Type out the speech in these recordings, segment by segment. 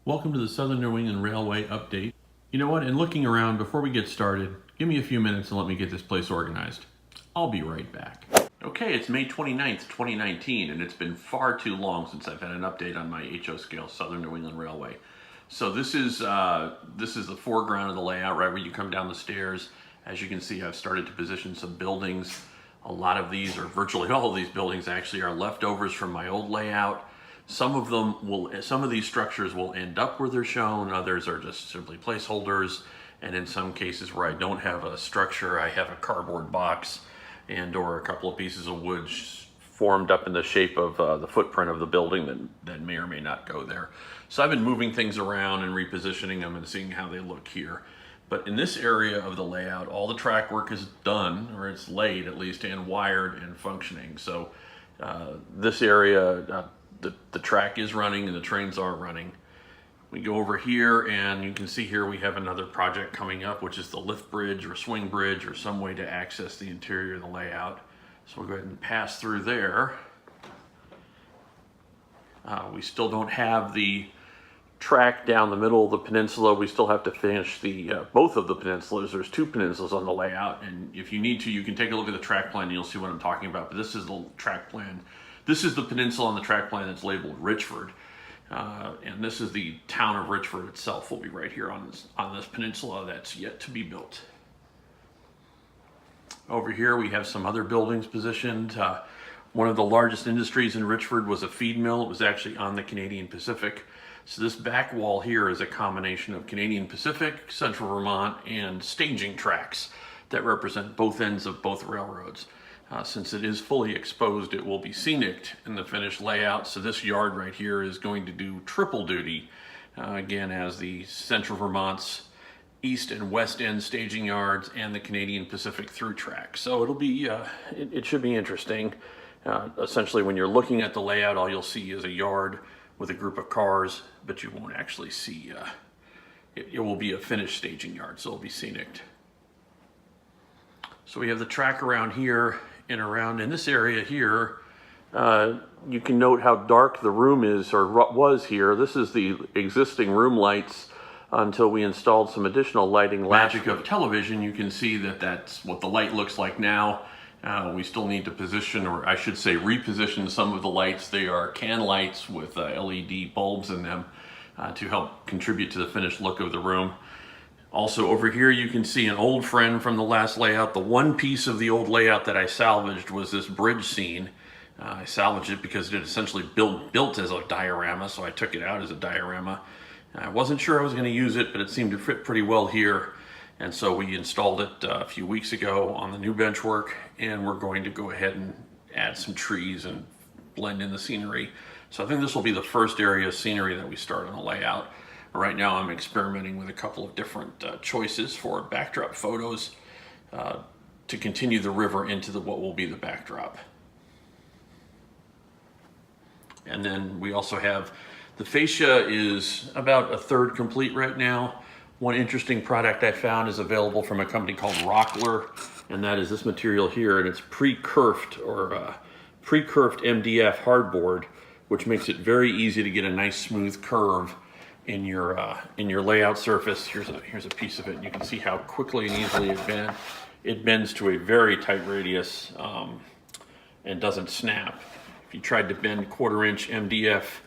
Welcome to the Southern New England Railway update. You know what, in looking around, before we get started, give me a few minutes and let me get this place organized. I'll be right back. Okay, it's May 29th, 2019, and it's been far too long since I've had an update on my HO scale Southern New England Railway. So this is the foreground of the layout, right where you come down the stairs. As you can see, I've started to position some buildings. A lot of these, or virtually all of these buildings, actually are leftovers from my old layout. Some of these structures will end up where they're shown, others are just simply placeholders, and in some cases where I don't have a structure, I have a cardboard box and or a couple of pieces of wood formed up in the shape of the footprint of the building that may or may not go there. So I've been moving things around and repositioning them and seeing how they look here. But in this area of the layout, all the track work is done, or it's laid at least, and wired and functioning. So this area, the track is running and the trains are running. We go over here and you can see here we have another project coming up, which is the lift bridge or swing bridge or some way to access the interior of the layout. So we'll go ahead and pass through there. We still don't have the track down the middle of the peninsula. We still have to finish both of the peninsulas. There's two peninsulas on the layout, and if you need to, you can take a look at the track plan and you'll see what I'm talking about. But this is the track plan. This is the peninsula on the track plan that's labeled Richford, and this is the town of Richford itself. Will be right here on this peninsula that's yet to be built. Over here we have some other buildings positioned. One of the largest industries in Richford was a feed mill. It was actually on the Canadian Pacific. So this back wall here is a combination of Canadian Pacific, Central Vermont, and staging tracks that represent both ends of both railroads. Since it is fully exposed, it will be scenic in the finished layout. So this yard right here is going to do triple duty, again, as the Central Vermont's east and west end staging yards and the Canadian Pacific through track. So it'll be, it should be interesting. Essentially, when you're looking at the layout, all you'll see is a yard with a group of cars, but you won't actually see, it will be a finished staging yard, so it'll be scenic. So we have the track around here and around in this area here. You can note how dark the room is, or was here. This is the existing room lights until we installed some additional lighting. Magic of television, you can see that that's what the light looks like now. We still need to position, or I should say reposition, some of the lights. They are can lights with LED bulbs in them to help contribute to the finished look of the room. Also over here you can see an old friend from the last layout. The one piece of the old layout that I salvaged was this bridge scene. I salvaged it because it essentially built as a diorama, so I took it out as a diorama. I wasn't sure I was going to use it, but it seemed to fit pretty well here. And so we installed it a few weeks ago on the new bench work, and we're going to go ahead and add some trees and blend in the scenery. So I think this will be the first area of scenery that we start on the layout. Right now I'm experimenting with a couple of different choices for backdrop photos to continue the river into what will be the backdrop. And then we also have the fascia is about a third complete right now. One interesting product I found is available from a company called Rockler, and that is this material here, and it's pre-kerfed or pre-kerfed MDF hardboard, which makes it very easy to get a nice smooth curve in your layout surface. Here's a piece of it, and you can see how quickly and easily it bends to a very tight radius and doesn't snap. If you tried to bend 1/4 inch MDF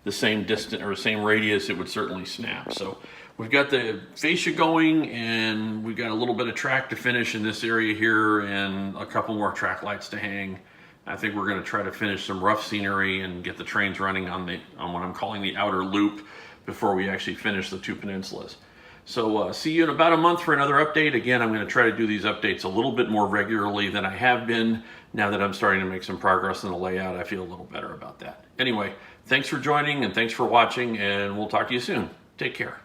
the same distance or same radius, it would certainly snap. So we've got the fascia going, and we've got a little bit of track to finish in this area here, and a couple more track lights to hang. I think we're going to try to finish some rough scenery and get the trains running on what I'm calling the outer loop before we actually finish the two peninsulas. So see you in about a month for another update. Again, I'm going to try to do these updates a little bit more regularly than I have been. Now that I'm starting to make some progress in the layout, I feel a little better about that. Anyway, thanks for joining and thanks for watching, and we'll talk to you soon. Take care.